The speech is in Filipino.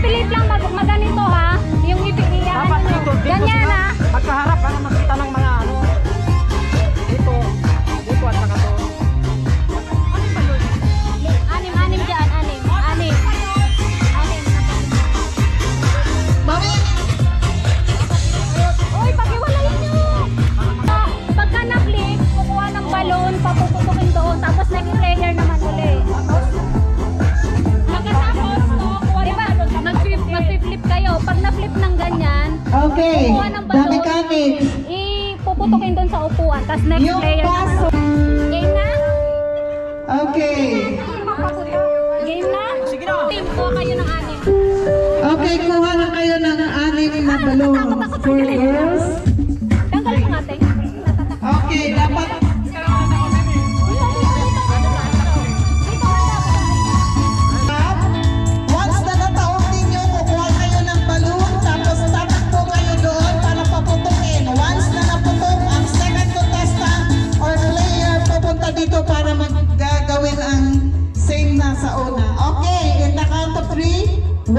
Pipilit lang maganito ha. Yung ipiiyan. Dapat dito Ganyan ha. magkaharap para makita ng mga ano. Dito at saka to. Anim dyan, anim. Uy, pakiwalayin nyo. Pagka na-flip, kukuha ng balon, papuputukin doon, tapos next player naman ulit. Pagkatapos, kukuha ng balon, mag-flip kayo. Pag na-flip ng ganyan, Okay, kukuha ng the balon, mechanics. ipuputukin doon sa upuan, tapos next Yung player naman. paso. Game na? Okay. Game na? Sige na. Team, kuha kayo ng anim. Okay, kuha na kayo ng 6 na balloons. For girls. Tanggal mo nga, te. Okay, dapat once na nataon ninyo, kukuha kayo ng balloon, tapos tatakbo kayo doon para paputukin. Once na naputok, ang second contestant or player pupunta dito para maggagawin ang same na sa una. Okay, in the count of 3, 1,